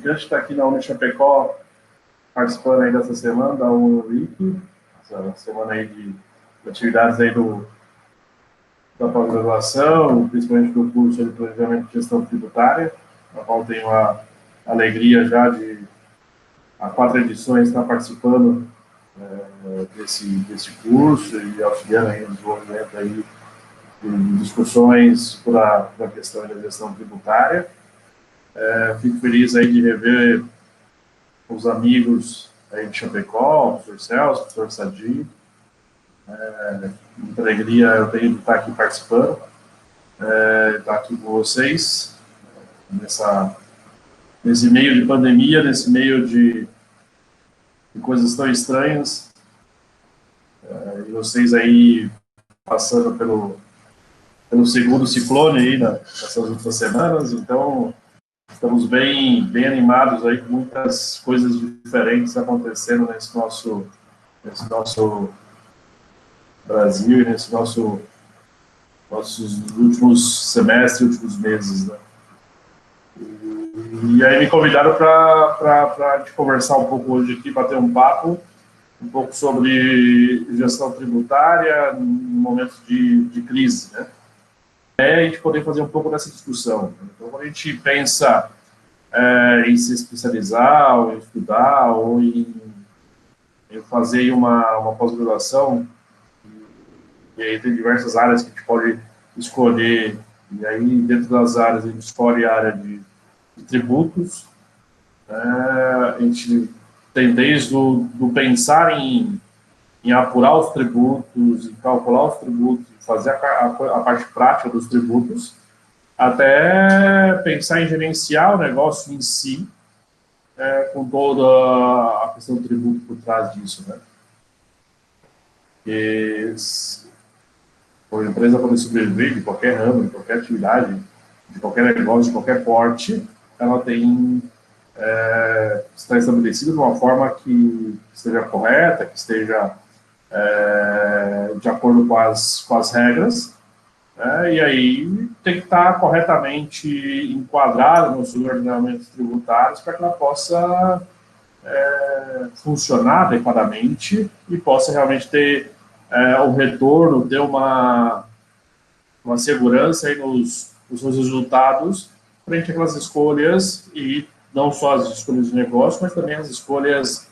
A gente está aqui na Uni Chapecó, participando aí dessa semana da UNIC, essa semana aí de atividades aí da pós-graduação, principalmente do curso de Planejamento e Gestão Tributária, na qual tenho a alegria já de, há 4 edições, estar participando desse curso e auxiliando aí no desenvolvimento aí de discussões para a questão da gestão tributária. Fico feliz aí de rever os amigos aí de Chapecó, o professor Celso, o professor Sadi. Muita alegria eu tenho de estar aqui participando, estar aqui com vocês, nesse meio de pandemia, nesse meio de coisas tão estranhas, e vocês aí passando pelo segundo ciclone aí nessas últimas semanas, então estamos bem animados aí com muitas coisas diferentes acontecendo nesse nosso Brasil e nesse nossos últimos semestres, últimos meses, né? E aí me convidaram para conversar um pouco hoje aqui, bater um papo, um pouco sobre gestão tributária em momentos de crise, né? A gente poder fazer um pouco dessa discussão. Então, quando a gente pensa em se especializar, ou em estudar, ou em fazer uma pós-graduação, e aí tem diversas áreas que a gente pode escolher, e aí dentro das áreas a gente escolhe a área de tributos, a gente tem desde do pensar em apurar os tributos, em calcular os tributos, fazer a parte prática dos tributos, até pensar em gerenciar o negócio em si, com toda a questão do tributo por trás disso, né? E a empresa poder sobreviver de qualquer ramo, de qualquer atividade, de qualquer negócio, de qualquer porte, ela tem está estabelecida de uma forma que esteja correta, que esteja de acordo com as regras, e aí tem que estar corretamente enquadrada nos ordenamentos tributários para que ela possa funcionar adequadamente e possa realmente ter o retorno, ter uma segurança aí nos seus resultados frente àquelas escolhas, e não só as escolhas de negócio, mas também as escolhas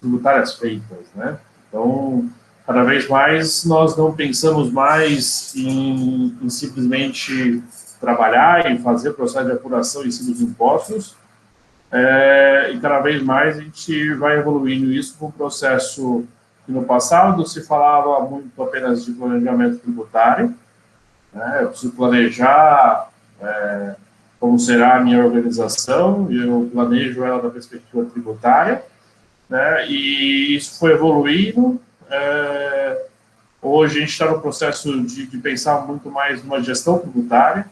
tributárias feitas, né? Então, cada vez mais nós não pensamos mais em simplesmente trabalhar e fazer o processo de apuração em cima dos impostos, e cada vez mais a gente vai evoluindo isso com um processo que no passado se falava muito apenas de planejamento tributário, né? Eu preciso planejar como será a minha organização, e eu planejo ela da perspectiva tributária, né? E isso foi evoluindo. Hoje a gente está no processo de pensar muito mais numa gestão tributária,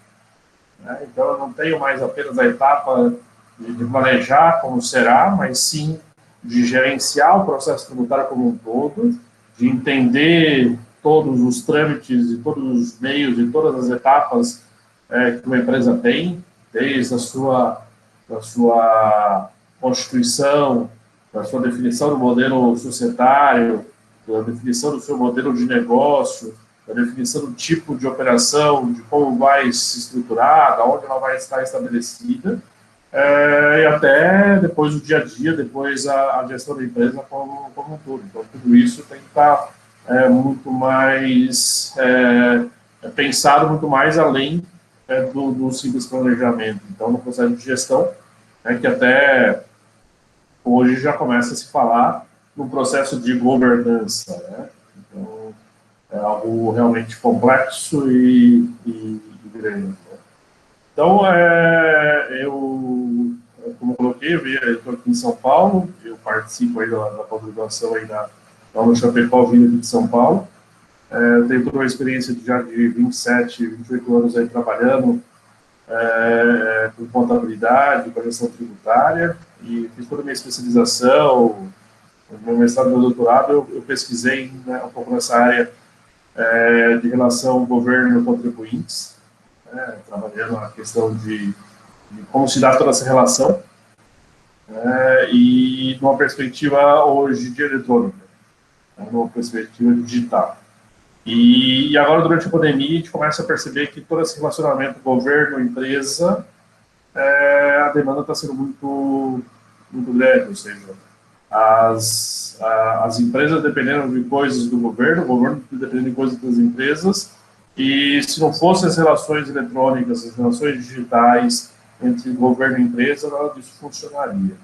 né? Então eu não tenho mais apenas a etapa de planejar como será, mas sim de gerenciar o processo tributário como um todo, de entender todos os trâmites e todos os meios e todas as etapas que uma empresa tem, desde da sua constituição, da sua definição do modelo societário, da definição do seu modelo de negócio, da definição do tipo de operação, de como vai se estruturar, de onde ela vai estar estabelecida, e até depois o dia a dia, depois a gestão da empresa como um todo. Então, tudo isso tem que estar muito mais pensado muito mais além do simples planejamento. Então, no processo de gestão, que até hoje já começa a se falar no processo de governança, né? Então, é algo realmente complexo e grande, né? Então, como eu coloquei, eu estou aqui em São Paulo, eu participo aí da pós-graduação aí da Uni Chapecó, vindo aqui de São Paulo. Tenho toda uma experiência já de 27, 28 anos aí trabalhando com contabilidade, com gestão tributária, e fiz toda a minha especialização, meu mestrado e meu doutorado, eu pesquisei, né, um pouco nessa área de relação governo-contribuintes, trabalhando a questão de de como se dá toda essa relação, e numa perspectiva hoje de eletrônica, numa perspectiva digital. E agora, durante a pandemia, a gente começa a perceber que todo esse relacionamento governo-empresa, a demanda está sendo muito grande, ou seja, as empresas dependendo de coisas do governo, o governo dependendo de coisas das empresas, e se não fossem as relações eletrônicas, as relações digitais entre governo e empresa, nada disso funcionaria.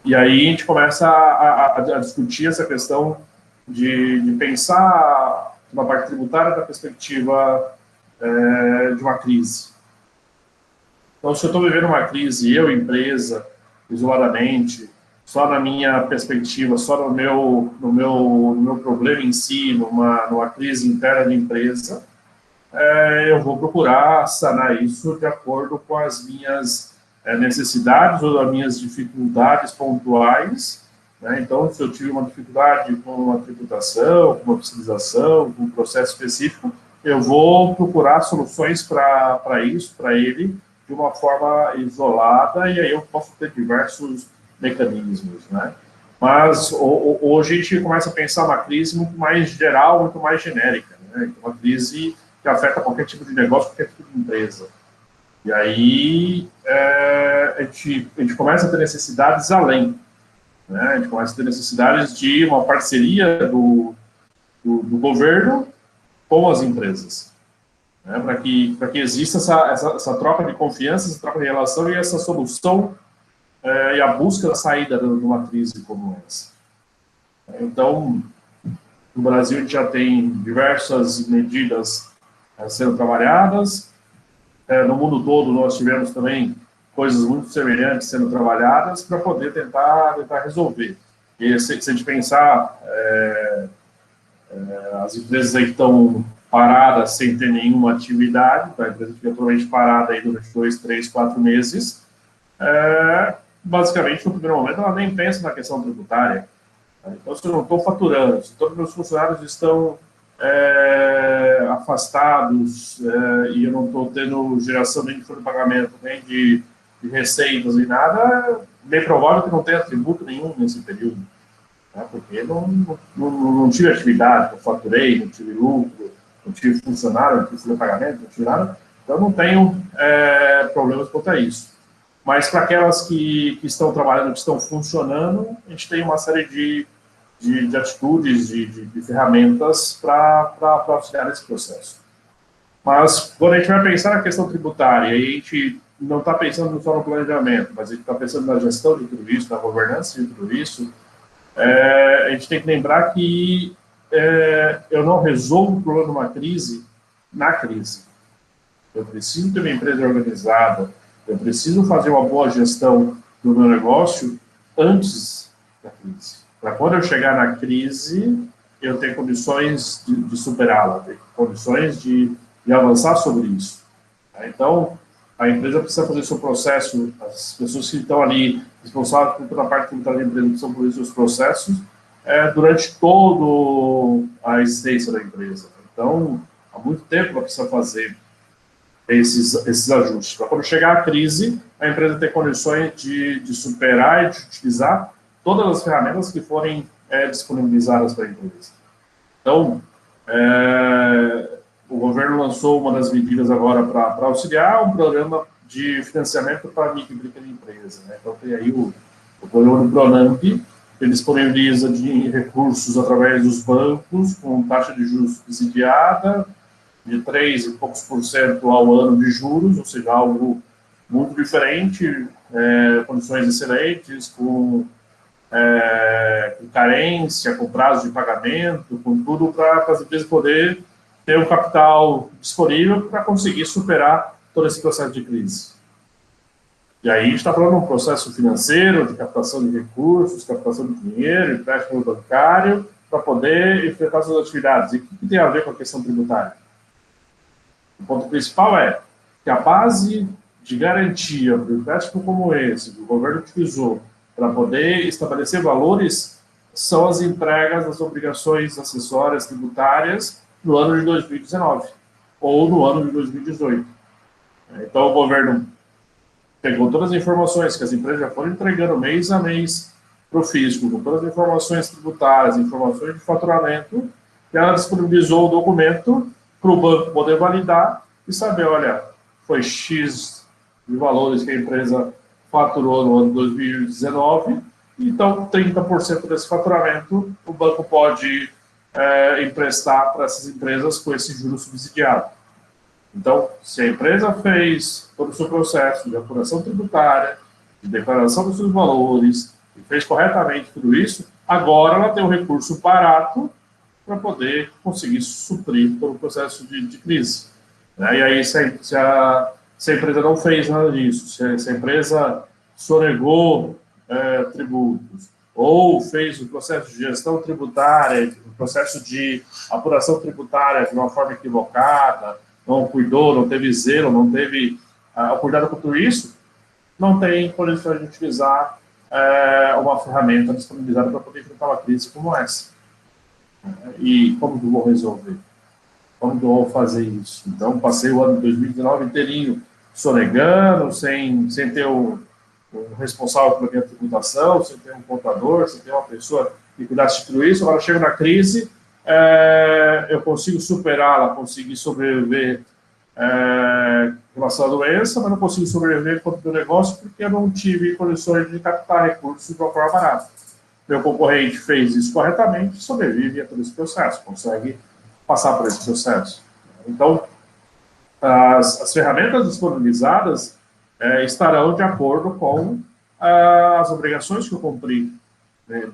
E aí a gente começa a discutir essa questão de pensar na parte tributária da perspectiva de uma crise. Então, se eu estou vivendo uma crise, eu, empresa, isoladamente, só na minha perspectiva, só no meu problema em si, numa crise interna de empresa, eu vou procurar sanar isso de acordo com as minhas necessidades ou as minhas dificuldades pontuais, né? Então, se eu tive uma dificuldade com a tributação, com uma fiscalização, com um processo específico, eu vou procurar soluções para isso, para ele, de uma forma isolada, e aí eu posso ter diversos mecanismos, né? Mas hoje a gente começa a pensar uma crise muito mais geral, muito mais genérica, né? Uma crise que afeta qualquer tipo de negócio, qualquer tipo de empresa. E aí a gente começa a ter necessidades além, né? A gente começa a ter necessidades de uma parceria do governo com as empresas, né? Para que exista essa troca de confiança, essa troca de relação e essa solução e a busca da saída de uma crise como essa. Então, no Brasil a gente já tem diversas medidas sendo trabalhadas. No mundo todo nós tivemos também coisas muito semelhantes sendo trabalhadas para poder tentar resolver. E se a gente pensar, as empresas aí que estão paradas sem ter nenhuma atividade, a empresa fica totalmente parada aí durante 2, 3, 4 meses, basicamente no primeiro momento ela nem pensa na questão tributária. Então, se eu não estou faturando, se todos os meus funcionários estão afastados e eu não estou tendo geração nem de folha de pagamento, nem de receitas, nem nada, bem provável que não tenha tributo nenhum nesse período, né? Porque não tive atividade, não faturei, não tive lucro, não tive funcionário, não tive folha de pagamento, não tive nada, então não tenho problemas quanto a isso. Mas para aquelas que estão trabalhando, que estão funcionando, a gente tem uma série de atitudes, de ferramentas para auxiliar nesse processo. Mas quando a gente vai pensar na questão tributária, e a gente não está pensando só no planejamento, mas a gente está pensando na gestão de tudo isso, na governança de tudo isso, a gente tem que lembrar que eu não resolvo o problema de uma crise na crise. Eu preciso ter uma empresa organizada, eu preciso fazer uma boa gestão do meu negócio antes da crise. Para quando eu chegar na crise, eu ter condições de superá-la, ter condições de avançar sobre isso. Então, a empresa precisa fazer seu processo, as pessoas que estão ali responsáveis por toda a parte tributária da empresa precisam fazer seus processos durante toda a existência da empresa. Então, há muito tempo ela precisa fazer esses ajustes. Para quando chegar a crise, a empresa ter condições de superar e de utilizar todas as ferramentas que forem disponibilizadas para a empresa. Então, o governo lançou uma das medidas agora para auxiliar um programa de financiamento para micro e pequena empresa, né? Então, tem aí o programa do Pronamp, que disponibiliza recursos através dos bancos, com taxa de juros subsidiada, de 3 e poucos % ao ano de juros, ou seja, algo muito diferente, condições excelentes, com carência, com prazo de pagamento, com tudo para as empresas poderem ter um capital disponível para conseguir superar todo esse processo de crise. E aí a gente está falando de um processo financeiro, de captação de recursos, captação de dinheiro, empréstimo bancário, para poder enfrentar suas atividades. E o que tem a ver com a questão tributária? O ponto principal é que a base de garantia para um empréstimo como esse, que o governo utilizou para poder estabelecer valores, são as entregas das obrigações acessórias tributárias no ano de 2019 ou no ano de 2018. Então, o governo pegou todas as informações que as empresas já foram entregando mês a mês para o fisco, com todas as informações tributárias, informações de faturamento, e ela disponibilizou o documento para o banco poder validar e saber, olha, foi X de valores que a empresa faturou no ano 2019, então 30% desse faturamento o banco pode emprestar para essas empresas com esse juro subsidiado. Então, se a empresa fez todo o seu processo de apuração tributária, de declaração dos seus valores, e fez corretamente tudo isso, agora ela tem um recurso barato para poder conseguir suprir todo o processo de crise. E aí, se a empresa não fez nada disso, se a empresa sonegou tributos, ou fez o processo de gestão tributária, o processo de apuração tributária de uma forma equivocada, não cuidou, não teve zelo, não teve cuidado com tudo isso, não tem condições de utilizar uma ferramenta disponibilizada para poder enfrentar uma crise como essa. E como que eu vou resolver? Como que eu vou fazer isso? Então, passei o ano de 2019 inteirinho sonegando, sem ter um responsável pela minha tributação, sem ter um contador, sem ter uma pessoa que cuidasse de tudo isso. Agora, chego na crise, eu consigo superá-la, consigo sobreviver em relação à doença, mas não consigo sobreviver contra o meu negócio porque eu não tive condições de captar recursos de uma forma barata. Meu concorrente fez isso corretamente, sobrevive a todo esse processo, consegue passar por esse processo. Então, as ferramentas disponibilizadas estarão de acordo com as obrigações que eu cumpri, né,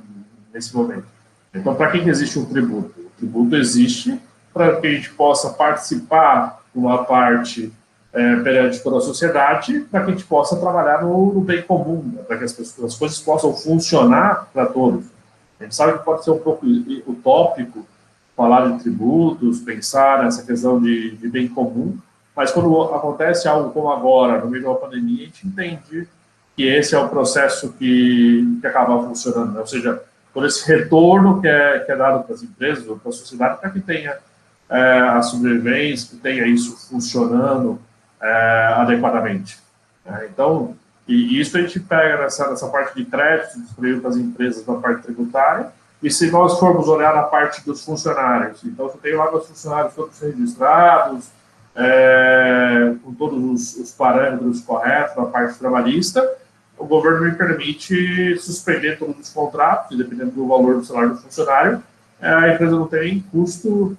nesse momento. Então, para que existe um tributo? O tributo existe para que a gente possa participar de uma parte perante toda a sociedade, para que a gente possa trabalhar no bem comum, né, para que as coisas possam funcionar para todos. A gente sabe que pode ser um pouco utópico falar de tributos, pensar nessa questão de bem comum, mas quando acontece algo como agora, no meio de uma pandemia, a gente entende que esse é o processo que acaba funcionando, né? Ou seja, todo esse retorno que é dado para as empresas ou para a sociedade para que tenha a sobrevivência, que tenha isso funcionando adequadamente. Então, e isso a gente pega nessa parte de crédito disponível para as empresas na parte tributária, e se nós formos olhar na parte dos funcionários, então eu tenho lá meus funcionários todos registrados, com todos os parâmetros corretos na parte trabalhista, o governo me permite suspender todos os contratos, dependendo do valor do salário do funcionário, a empresa não tem custo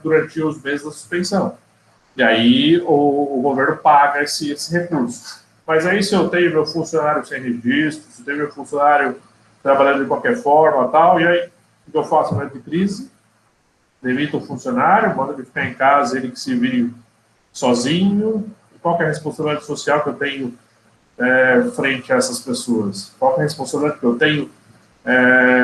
durante os meses da suspensão. E aí o governo paga esse recurso. Mas aí se eu tenho meu funcionário sem registro, se eu tenho meu funcionário trabalhando de qualquer forma, tal, e aí o que eu faço no momento de crise? Demito o funcionário, mando ele ficar em casa, ele que se vire sozinho. Qual que é a responsabilidade social que eu tenho frente a essas pessoas? Qual que é a responsabilidade que eu tenho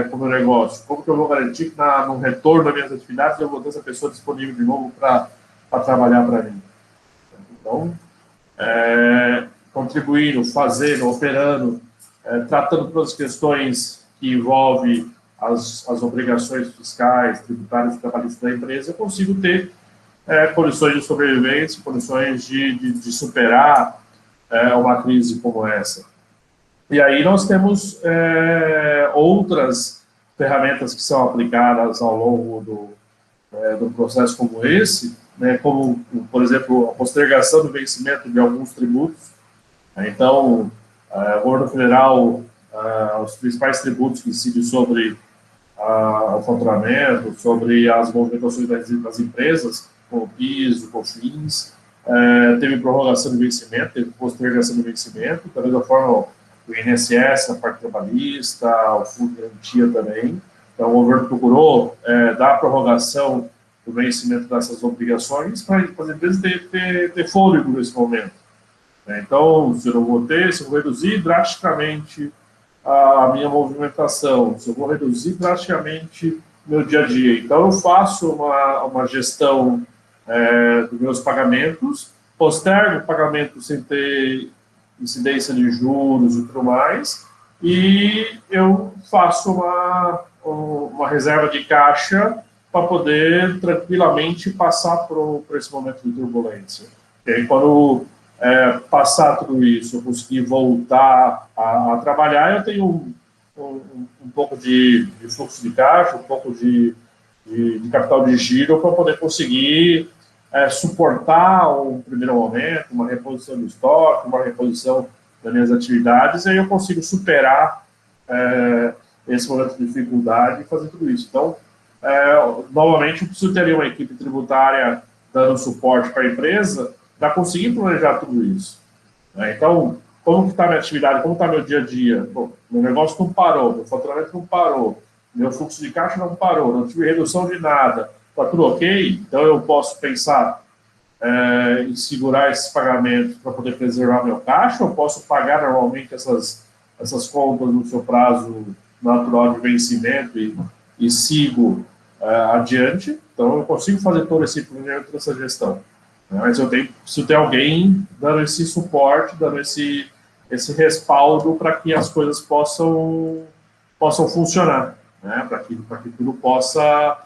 com o meu negócio? Como que eu vou garantir que no retorno das minhas atividades eu vou ter essa pessoa disponível de novo para trabalhar para mim? Então, contribuindo, fazendo, operando, tratando todas as questões que envolvem as obrigações fiscais, tributárias e trabalhistas da empresa, eu consigo ter condições de sobrevivência, condições de superar uma crise como essa. E aí nós temos outras ferramentas que são aplicadas ao longo do processo como esse, né, como, por exemplo, a postergação do vencimento de alguns tributos. Então, o governo federal, os principais tributos que incidem sobre o faturamento, sobre as movimentações das empresas, como o PIS, o COFINS, teve prorrogação de vencimento, teve postergação de vencimento, da mesma forma o INSS, a parte trabalhista, o Fundo de Garantia também. Então, o governo procurou dar prorrogação do vencimento dessas obrigações para as empresas ter fôlego nesse momento. Então, se eu não vou ter, se eu vou reduzir drasticamente a minha movimentação, se eu vou reduzir drasticamente meu dia a dia. Então, eu faço uma gestão dos meus pagamentos, postergo o pagamento sem ter incidência de juros e tudo mais, e eu faço uma reserva de caixa para poder tranquilamente passar por esse momento de turbulência. E aí, quando passar tudo isso, eu conseguir voltar a trabalhar, eu tenho um pouco de fluxo de caixa, um pouco de capital de giro para poder conseguir suportar um primeiro momento, uma reposição do estoque, uma reposição das minhas atividades, e aí eu consigo superar esse momento de dificuldade e fazer tudo isso. Então, novamente, eu preciso ter ali uma equipe tributária dando suporte para a empresa para conseguir planejar tudo isso. Então, como está a minha atividade, como está meu dia a dia? Bom, meu negócio não parou, meu faturamento não parou, meu fluxo de caixa não parou, não tive redução de nada, está tudo ok? Então, eu posso pensar em segurar esses pagamentos para poder preservar meu caixa, ou posso pagar normalmente essas contas no seu prazo natural de vencimento e sigo adiante. Então, eu consigo fazer todo esse planejamento dessa gestão. Mas eu preciso ter alguém dando esse suporte, dando esse respaldo para que as coisas possam funcionar, né? Para que tudo possa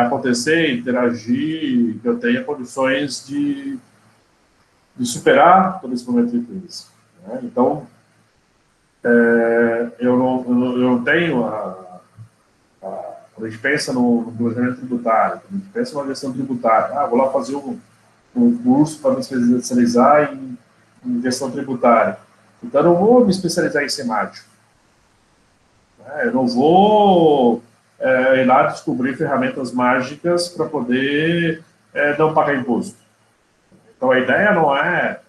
acontecer, interagir, que eu tenha condições de superar todo esse momento de crise, né? Então, eu não tenho quando a gente pensa no planejamento tributário, quando a gente pensa na gestão tributária, vou lá fazer um curso para me especializar em gestão tributária. Então, eu não vou me especializar em ser mágico. Eu não vou ir lá descobrir ferramentas mágicas para poder não pagar imposto. Então, a ideia não é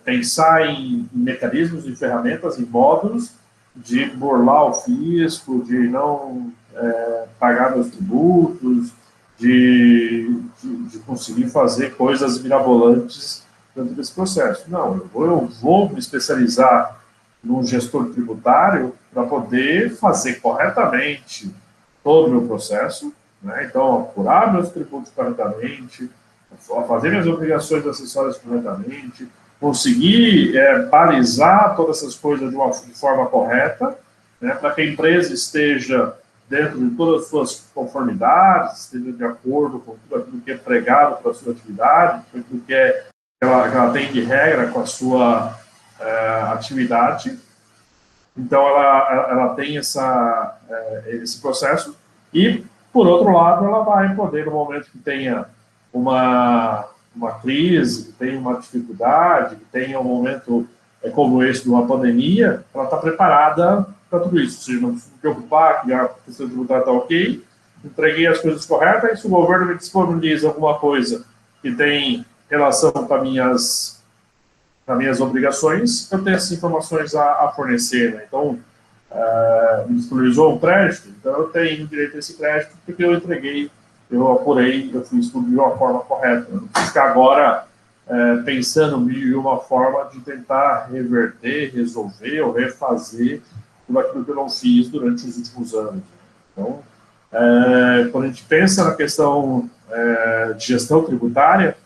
pensar em mecanismos e ferramentas, em modos de burlar o fisco, de não pagar meus tributos, de conseguir fazer coisas mirabolantes dentro desse processo. Não, eu vou me especializar num gestor tributário para poder fazer corretamente todo o meu processo, né? Então, apurar meus tributos corretamente, fazer minhas obrigações acessórias corretamente, conseguir balizar todas essas coisas de forma correta, né, para que a empresa esteja dentro de todas as suas conformidades, esteja de acordo com tudo aquilo que é pregado para a sua atividade, com tudo que ela tem de regra com a sua atividade. Então, ela tem esse processo e, por outro lado, ela vai poder, no momento que tenha uma crise, que tenha uma dificuldade, que tenha um momento como esse de uma pandemia, ela está preparada para tudo isso. Ou seja, não se preocupar que a questão tributária está ok, entreguei as coisas corretas, e se o governo me disponibiliza alguma coisa que tem relação com as minhas obrigações, eu tenho essas informações a fornecer, né? Então, me disponibilizou um crédito, então eu tenho direito a esse crédito porque eu entreguei, eu apurei, eu fiz tudo de uma forma correta. Eu não preciso ficar agora pensando em uma forma de tentar reverter, resolver ou refazer tudo aquilo que eu não fiz durante os últimos anos. Então, quando a gente pensa na questão de gestão tributária,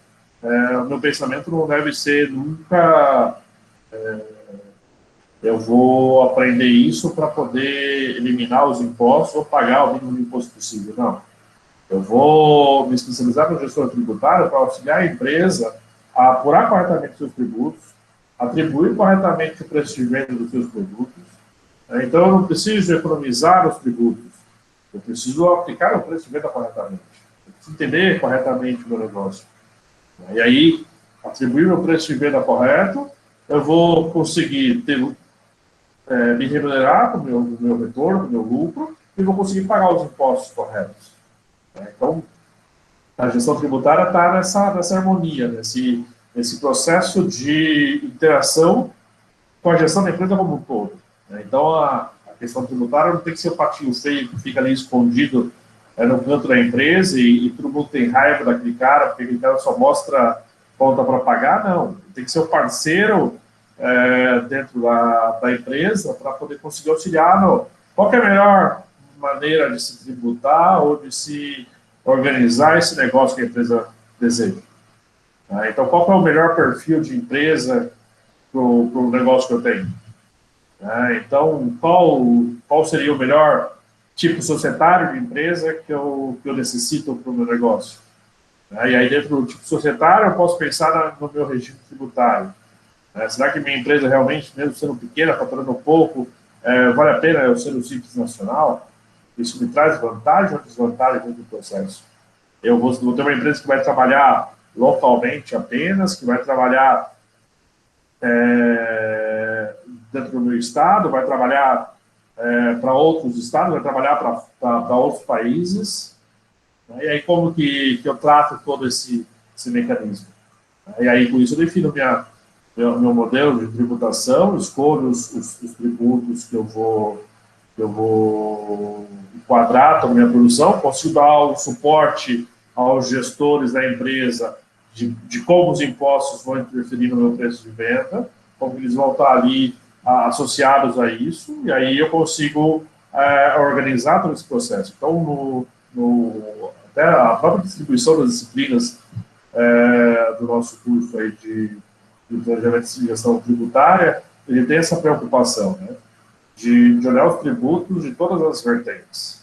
o meu pensamento não deve ser nunca eu vou aprender isso para poder eliminar os impostos ou pagar o mínimo de imposto possível. Não. Eu vou me especializar no gestor tributário para auxiliar a empresa a apurar corretamente seus tributos, atribuir corretamente o preço de venda dos seus produtos. Então, eu não preciso economizar os tributos, eu preciso aplicar o preço de venda corretamente. Eu preciso entender corretamente o meu negócio. E aí, atribuir o preço de venda correto, eu vou conseguir me remunerar com o meu retorno, com o meu lucro, e vou conseguir pagar os impostos corretos. Então, a gestão tributária está nessa harmonia, nesse processo de interação com a gestão da empresa como um todo. Então, a questão tributária não tem que ser o patinho feio que fica ali escondido no canto da empresa e todo mundo tem raiva daquele cara, porque aquele cara só mostra conta para pagar, não. Tem que ser o parceiro dentro da empresa para poder conseguir auxiliar qual é a melhor maneira de se tributar ou de se organizar esse negócio que a empresa deseja. Então, qual é o melhor perfil de empresa para o negócio que eu tenho? Então, qual seria o melhor tipo societário de empresa que eu necessito para o meu negócio? né? E aí, dentro do tipo societário, eu posso pensar no meu regime tributário. Será que minha empresa realmente, mesmo sendo pequena, faturando pouco, vale a pena eu ser um simples nacional? Isso me traz vantagem ou desvantagem dentro do processo? Eu vou ter uma empresa que vai trabalhar localmente apenas, que vai trabalhar dentro do meu estado, vai trabalhar para outros estados, vai trabalhar para outros países. Né? E aí, como que eu trato todo esse mecanismo? E aí, com isso, eu defino meu modelo de tributação, escolho os tributos que eu vou enquadrar toda a minha produção, consigo dar o suporte aos gestores da empresa de como os impostos vão interferir no meu preço de venda, como eles vão estar ali associados a isso, e aí eu consigo organizar todo esse processo. Então, até a própria distribuição das disciplinas do nosso curso aí de planejamento de gestão tributária, ele tem essa preocupação, né? De olhar os tributos de todas as vertentes.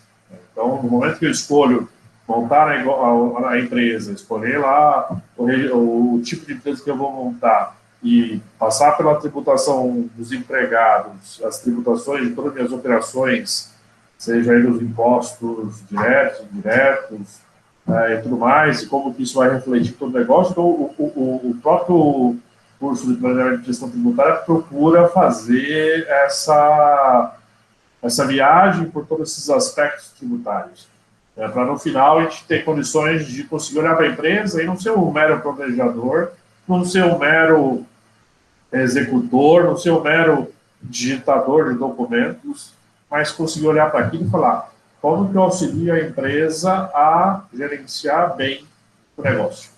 Então, no momento que eu escolho montar a empresa, escolher lá o tipo de empresa que eu vou montar e passar pela tributação dos empregados, as tributações de todas as minhas operações, seja aí os impostos diretos, indiretos, e tudo mais, e como que isso vai refletir todo o negócio. Então, o próprio curso de planejamento de gestão tributária procura fazer essa viagem por todos esses aspectos tributários, para no final a gente ter condições de conseguir olhar para a empresa e não ser um mero planejador, não ser um mero executor, não ser um mero digitador de documentos, mas conseguir olhar para aquilo e falar como que eu auxilio a empresa a gerenciar bem o negócio.